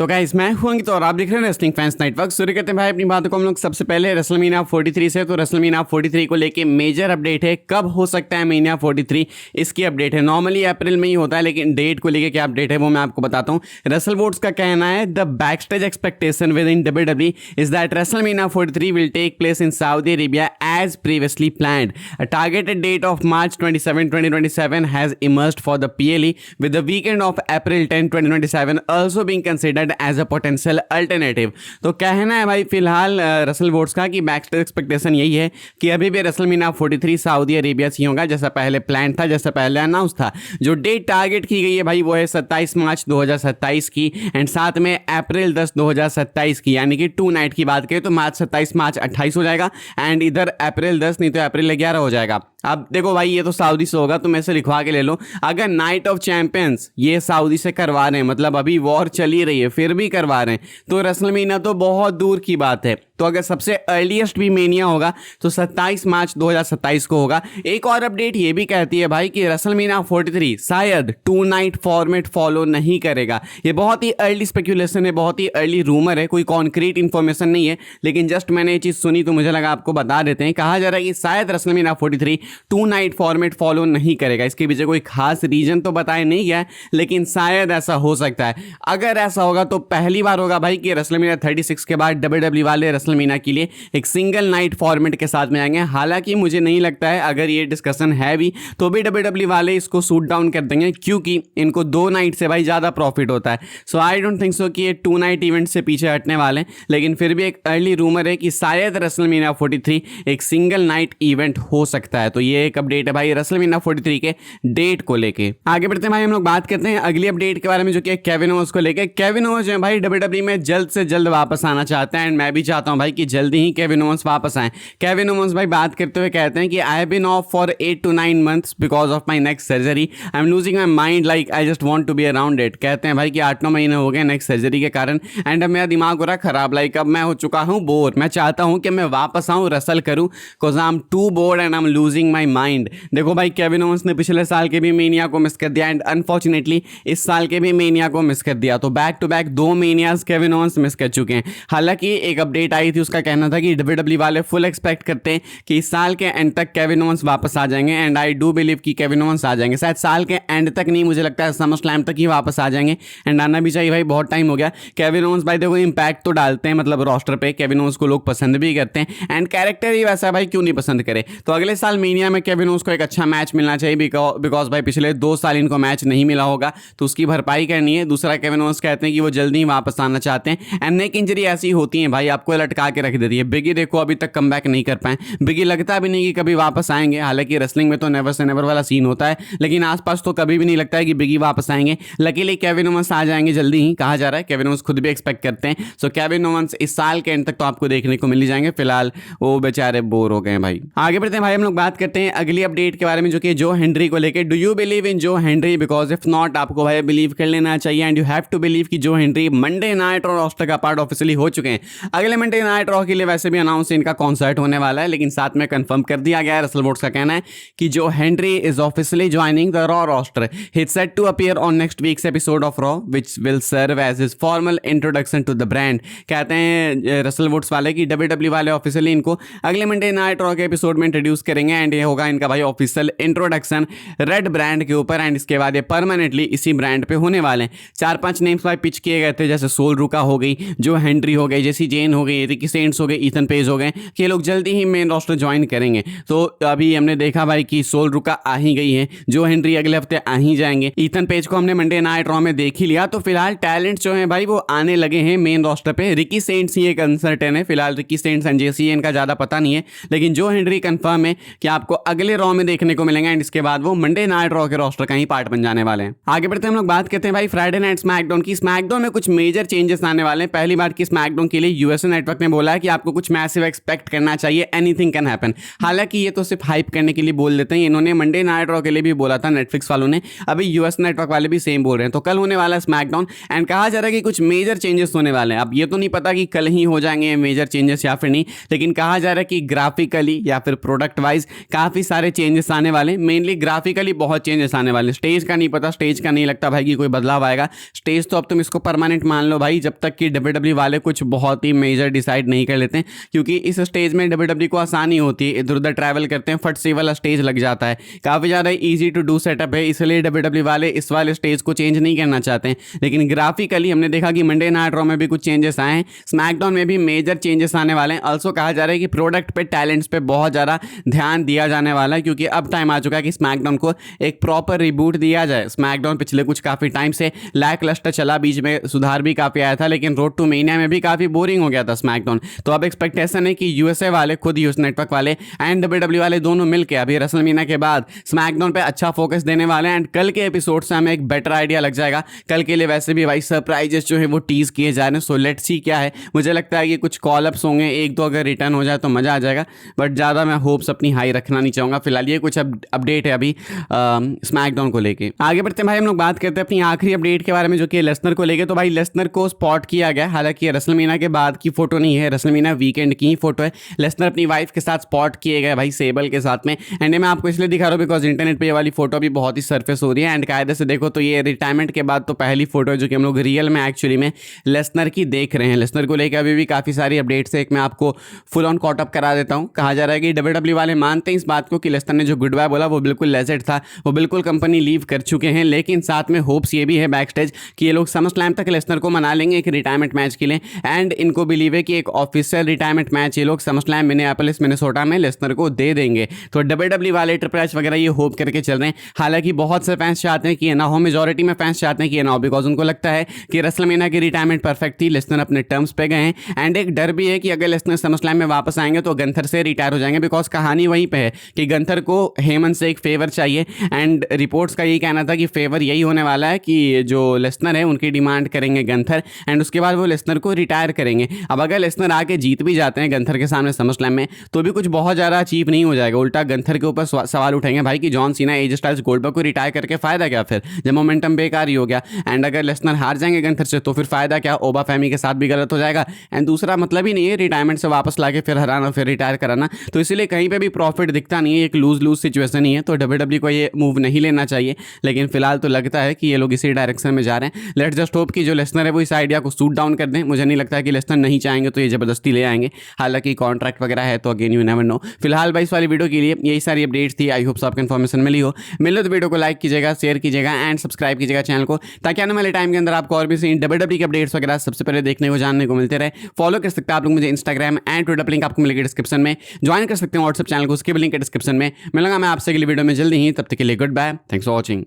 तो गाइस मैं हूं अंकित और आप देख रहे हैं रेसलिंग फैंस नेटवर्क। शुरू करते हैं भाई अपनी बातों को हम लोग सबसे पहले रेसलमेनिया 43 से। तो रेसलमेनिया 43 को लेके मेजर अपडेट है, कब हो सकता है मेनिया 43, इसकी अपडेट है। नॉर्मली अप्रैल में ही होता है, लेकिन डेट को लेके क्या अपडेट है वो मैं आपको बताता हूं। रेसल वोट्स का कहना है the backstage expectation within WWE is that WrestleMania 43 will take place in Saudi Arabia as previously planned. A targeted date of March 27, 2027 has emerged for the PLE, with the weekend of April 10, 2027 also being considered as a potential alternative। तो कहना है भाई फिलहाल Russell votes का कि backstage expectation यही है कि अभी भी रेसलमेनिया 43 सऊदी अरेबिया से होगा, जैसा पहले प्लान था, जैसा पहले अनाउंस था। जो डेट टारगेट की गई है भाई वो है 27 मार्च 2027 की, एंड साथ में अप्रैल 10, 2027 की, यानी कि 2 नाइट की बात करें तो मार्च 27 मार्च 28 हो जाएगा, एंड इधर अप्रैल 10 नहीं तो अप्रैल 11 हो जाएगा। अब देखो भाई ये तो सऊदी से होगा, तुम ऐसे लिखवा के ले लो। अगर नाइट ऑफ चैंपियंस ये सऊदी से करवा रहे हैं, मतलब अभी वॉर चली रही है फिर भी करवा रहे हैं, तो रेसलमेनिया तो बहुत दूर की बात है। तो अगर सबसे अर्लीस्ट भी मेनिया होगा तो 27 मार्च 2027 को होगा। एक और अपडेट ये भी कहती है भाई कि रेसलमेनिया 43 शायद 2 नाइट फॉर्मेट फॉलो नहीं करेगा। ये बहुत ही अर्ली स्पेक्यूलेशन है, बहुत ही अर्ली रूमर है, कोई कॉन्क्रीट इन्फॉर्मेशन नहीं है, लेकिन जस्ट मैंने ये चीज़ सुनी तो मुझे लगा आपको बता देते हैं। कहा जा रहा है कि शायद रेसलमेनिया 43 2 नाइट फॉर्मेट फॉलो नहीं करेगा। इसके पीछे कोई खास रीजन तो बताया नहीं गया है, लेकिन शायद ऐसा हो सकता है। अगर ऐसा होगा तो पहली बार होगा भाई कि रेसलमेनिया 36 के बाद डब्ल्यूडब्ल्यूई वाले रेसलमेनिया के लिए एक सिंगल नाइट फॉर्मेट के साथ में आएंगे। हालांकि मुझे नहीं लगता है, अगर ये डिस्कशन है भी तो भी डब्ल्यूडब्ल्यूई वाले इसको शूट डाउन कर देंगे, क्योंकि इनको 2 नाइट से भाई ज़्यादा प्रॉफिट होता है। सो आई डोंट थिंक सो कि ये 2 नाइट इवेंट से पीछे हटने वाले हैं, लेकिन फिर भी एक अर्ली रूमर है कि शायद रेसलमेनिया 43 एक सिंगल नाइट इवेंट हो सकता है। तो ये एक अपडेट है भाई रेसलमेनिया 43 के डेट को लेके। आगे बढ़ते हैं भाई, हम लोग बात करते हैं अगली अपडेट के बारे में, जो कि केविन ओवेंस को लेके। केविन ओवेंस जो है भाई डब्ल्यूडब्ल्यूई में जल्द से जल्द वापस आना चाहते हैं, एंड मैं भी चाहता हूं भाई कि जल्दी ही केविन ओवेंस वापस आए। केविन ओवेंस भाई बात करते हुए कहते हैं कि I have been off for 8 to 9 months because of my next surgery. I am losing my mind, like I just want to be around it. कहते हैं भाई कि 8-9 महीने हो गए नेक्स्ट सर्जरी के कारण, एंड अब मेरा दिमाग हो रहा खराब, लाइक अब मैं हो चुका हूँ बोर। मैं चाहता हूँ कि मैं वापस आऊँ, रसल करूँ, because I am too bored and I am losing my mind. देखो भाई केविन ओवेंस ने पिछले साल के भी मेनिया को मिस कर दिया, एंड अनफॉर्चुनेटली इस साल के भी मेनिया को मिस कर दिया। तो back to back 2 manias Kevin Owens miss कर चुके हैं। हालांकि एक अपडेट आई थी, उसका कहना था कि डब्ल्यूडब्ल्यूई वाले फुल एक्सपेक्ट करते हैं कि इस साल के एंड तक केविन ओवेंस वापस आ जाएंगे, एंड आई डू बिलीव कि केविन ओवेंस आ जाएंगे। शायद साल के एंड तक नहीं, मुझे लगता है समर स्लैम तक ही वापस आ जाएंगे, एंड आना भी चाहिए भाई, बहुत टाइम हो गया। केविन ओवेंस भाई देखो इम्पैक्ट तो डालते हैं, मतलब रोस्टर पे केविन ओवेंस को लोग पसंद भी करते हैं, एंड कैरेक्टर ही वैसा है भाई, क्यों नहीं पसंद करे। तो अगले साल मेनिया में केविन ओवेंस को एक अच्छा मैच मिलना चाहिए, बिकॉज भाई पिछले 2 साल इनको मैच नहीं मिला होगा, तो उसकी भरपाई करनी है। दूसरा केविन ओवेंस कहते हैं कि वो जल्दी ही वापस आना चाहते हैं, एंड नेक इंजरी ऐसी होती है भाई आपको लटका के रख देती है। बिगी देखो अभी तक कमबैक नहीं कर पाए, बिगी लगता भी नहीं कि कभी वापस आएंगे। हालांकि रेसलिंग में तो नेवर से नेवर वाला सीन होता है, लेकिन आसपास तो कभी भी नहीं लगता है कि बिगी वापस आएंगे। लकीली केविन ओवेंस आ जाएंगे जल्दी ही, कहा जा रहा है। केविन ओवेंस खुद भी एक्सपेक्ट करते हैं। सो केविन ओवेंस इस साल के एंड तक तो आपको देखने को मिल ही जाएंगे। फिलहाल वो बेचारे बोर हो गए हैं भाई। आगे बढ़ते हैं भाई, हम लोग बात करते हैं अगली अपडेट के बारे में, जो कि जो हेनरी को लेकर। डू यू बिलीव इन जो हेनरी? बिकॉज इफ नॉट, आपको भाई बिलीव कर लेना चाहिए, and you have to believe कि Joe Hendry Monday night Raw roster का पार्ट ऑफिशियली हो चुके हैं। अगले मंडे नाइट रॉ के लिए वैसे भी अनाउंस इनका कॉन्सर्ट होने वाला है, लेकिन साथ में कंफर्म कर दिया गया है। रसल वोट्स का कहना है कि Joe Hendry is officially joining the Raw roster. He is set to appear on next week's episode of Raw which will serve as his formal introduction to the brand. कहते हैं Russell woods वाले कि WWE वाले officially इनको अगले Monday night raw के episode में introduce करेंगे, एंड ये होगा इनका भाई ऑफिशियल इंट्रोडक्शन रेड ब्रांड के ऊपर, एंड इसके बाद ये परमानेंटली इसी ब्रांड पे होने वाले हैं। 4-5 नेम्स भाई पिच किए गए थे, जैसे सोल रुका हो गई, जो हेनरी हो गई, जेसी जेन हो गई, रिकी सेंट्स हो गए, ईथन पेज हो गए, कि लोग जल्दी ही मेन रोस्टर ज्वाइन करेंगे। तो अभी हमने देखा भाई कि सोल रुका आ ही गई है, जो हेनरी अगले हफ्ते आ ही जाएंगे, ईथन पेज को हमने मंडे नाइट रॉ में देख ही लिया। तो फिलहाल टैलेंट जो है भाई वो आने लगे हैं मेन रोस्टर पे। रिकी सेंट्स ही एक अनसर्टेन है फिलहाल, रिकी सेंट्स एंड जेसी इनका ज़्यादा पता नहीं है, लेकिन जो हेनरी कंफर्म है कि आपको अगले रॉ में देखने को मिलेंगे, एंड इसके बाद वो मंडे नाइट रॉ के रोस्टर का ही पार्ट बन जाने वाले हैं। आगे बढ़ते हम लोग बात करते हैं भाई फ्राइडे नाइट स्मैकडाउन की। स्मैकडाउन में कुछ मेजर चेंजेस आने वाले हैं। पहली बार की स्मैकडाउन के लिए यूएसए नेटवर्क ने बोला है कि आपको कुछ मैसिव एक्सपेक्ट करना चाहिए, एनीथिंग कैन हैपन। हालांकि ये तो सिर्फ हाइप करने के लिए बोल देते हैं, इन्होंने मंडे नाइट रॉ के लिए भी बोला था नेटफ्लिक्स वालों ने, अभी यूएस नेटवर्क वाले भी सेम बोल रहे हैं। तो कल होने वाला है स्मैकडाउन, एंड कहा जा रहा है कि कुछ मेजर चेंजेस होने वाले हैं। अब ये तो नहीं पता कि कल ही हो जाएंगे मेजर चेंजेस या फिर नहीं, लेकिन कहा जा रहा है कि ग्राफिकली या फिर प्रोडक्ट वाइज काफ़ी सारे चेंजेस आने वाले, मेनली ग्राफिकली बहुत चेंजेस आने वाले। स्टेज का नहीं पता, स्टेज का नहीं लगता भाई कि कोई बदलाव आएगा। स्टेज तो अब तुम इसको परमानेंट मान लो भाई, जब तक कि WWE वाले कुछ बहुत ही मेजर डिसाइड नहीं कर लेते हैं, क्योंकि इस स्टेज में WWE को आसानी होती है, इधर उधर ट्रैवल करते हैं, फट से वाला स्टेज लग जाता है, काफ़ी ज़्यादा ईजी टू डू सेटअप है, इसलिए WWE वाले इस वाले स्टेज को चेंज नहीं करना चाहते हैं। लेकिन ग्राफिकली हमने देखा कि मंडे नाइट रॉ में भी कुछ चेंजेस आए हैं, स्मैकडाउन में भी मेजर चेंजेस आने वाले हैं। ऑल्सो कहा जा रहा है कि प्रोडक्ट पे, टैलेंट्स पे बहुत ज़्यादा ध्यान दिया जाने वाला है, क्योंकि अब टाइम आ चुका है कि स्मैकडाउन को एक प्रॉपर रिबूट दिया जाए। स्मैकडाउन पिछले कुछ काफ़ी टाइम से लैक लस्टर चला, बीच में सुधार भी काफ़ी आया था, लेकिन रोड टू मेनिया में भी काफ़ी बोरिंग हो गया था स्मैकडाउन। तो अब एक्सपेक्टेशन है कि यूएसए वाले, खुद यूएस नेटवर्क वाले एंड WWE वाले दोनों मिलकर अभी रेसलमेनिया के बाद स्मैकडाउन पे अच्छा फोकस देने वाले हैं, एंड कल के एपिसोड से हमें एक बेटर आइडिया लग जाएगा। कल के लिए वैसे भी भाई सरप्राइजेस जो है वो टीज किए जा रहे हैं, सो लेट्स सी क्या है। मुझे लगता है कि कुछ कॉल अप्स होंगे, एक दो अगर रिटर्न हो जाए तो मज़ा आ जाएगा, बट ज़्यादा मैं होप्स अपनी हाई रखना नहीं चाहूँगा। फिलहाल ये कुछ अपडेट है अभी स्मैकडाउन को लेके। आगे बढ़ते हैं भाई, हम लोग बात करते हैं अपनी आखिरी अपडेट के बारे में, जो कि लेसनर को लेके। तो भाई लेसनर को स्पॉट किया गया, हालांकि रेसलमेनिया के बाद की फोटो नहीं है, रेसलमेनिया वीकेंड की ही फोटो है। लेसनर अपनी वाइफ के साथ स्पॉट किए गए भाई, सेबल के साथ में। एंड मैं आपको इसलिए दिखा रहा हूँ बिकॉज इंटरनेट पे ये वाली फोटो भी बहुत ही सरफेस हो रही है, एंड कायदे से देखो तो ये रिटायरमेंट के बाद तो पहली फोटो है जो कि हम लोग रियल में एक्चुअली में लेसनर की देख रहे हैं। लेसनर को लेकर अभी भी काफ़ी सारी अपडेट्स है, एक मैं आपको फुल ऑन कॉट अप करा देता हूँ। कहा जा रहा है कि WWE वाले मानते हैं इस बात को कि लेसनर ने जो गुड बाय बोला वो बिल्कुल लेजेट था, वो बिल्कुल कंपनी लीव कर चुके हैं, लेकिन साथ में होप्स ये भी है बैक स्टेज कि ये लोग समर स्लैम तक लेसनर को मना लेंगे एक रिटायरमेंट मैच के लिए, एंड इनको बिलीव है कि एक ऑफिशियल रिटायरमेंट मैच ये लोग समर स्लैम मिनियापोलिस मिनेसोटा में लेसनर को दे देंगे। तो WWE वाले ट्रिपल एच वगैरह ये होप करके चल रहे हैं। हालांकि बहुत से फैंस चाहते हैं कि ये ना हो, मेजॉरिटी में फैंस चाहते हैं कि ये ना हो, बिकॉज उनको लगता है कि रेसलमेनिया की रिटायरमेंट परफेक्ट थी, लेसनर अपने टर्म्स पे गए हैं, एंड एक डर भी है कि अगर लेसनर समर स्लैम में वापस आएंगे तो गंथर से रिटायर हो जाएंगे, बिकॉज कहानी वहीं पे है कि गंथर को हेमन से एक फेवर चाहिए, एंड रिपोर्ट्स का यही कहना था कि फेवर यही होने वाला है कि जो लेसनर है उनकी डिमांड करेंगे गंथर, एंड उसके बाद वो लेसनर को रिटायर करेंगे। अब अगर लेसनर आके जीत भी जाते हैं गंथर के सामने समर स्लैम में, तो भी कुछ बहुत ज़्यादा अचीव नहीं हो जाएगा, उल्टा गंथर के ऊपर सवाल उठेंगे भाई कि John Cena, as styles, Goldberg को रिटायर करके फायदा क्या फिर, जब मोमेंटम बेकार ही हो गया। एंड अगर लेसनर हार जाएंगे गंथर से तो फिर फायदा क्या, ओबा फैमी के साथ भी गलत हो जाएगा, एंड दूसरा मतलब ही नहीं है रिटायरमेंट से वापस लाके फिर हराना, फिर रिटायर कराना। तो इसीलिए कहीं पे भी प्रॉफिट दिखता नहीं है, एक लूज लूज सिचुएशन ही है। तो WWE को ये मूव नहीं लेना चाहिए, लेकिन फिलहाल तो लगता है कि ये लोग इसी डायरेक्शन में जा रहे हैं। लेट्स जस्ट होप कि जो लेसनर है वो इस आइडिया को सूट डाउन कर दें। मुझे नहीं लगता है कि लेसनर नहीं चाहेंगे तो ये जबरदस्ती ले आएंगे, हालांकि कॉन्ट्रैक्ट वगैरह है तो अगेन यू नेवर नो। फिलहाल भाई इस वाली वीडियो के लिए यही सारी अपडेट्स थी, आई होप आपको इन्फॉर्मेशन मिली हो। मिले तो वीडियो को लाइक कीजिएगा, शेयर कीजिएगा एंड सब्सक्राइब कीजिएगा चैनल को, ताकि आने वाले टाइम के अंदर आपको और भी WWE की अपडेट्स वगैरह सबसे पहले देखने को, जानने को मिलते रहे। फॉलो कर सकते हैं आप लोग मुझे इंस्टाग्राम एंड ट्विटर, लिंक आपको मिलेगी डिस्क्रिप्शन में। ज्वाइन कर सकते हैं व्हाट्सएप चैनल को, उसके भी लिंक है डिस्क्रिप्शन में। मिलूंगा मैं आपसे अगली वीडियो में जल्दी ही, तब तक के लिए goodbye, thanks for watching.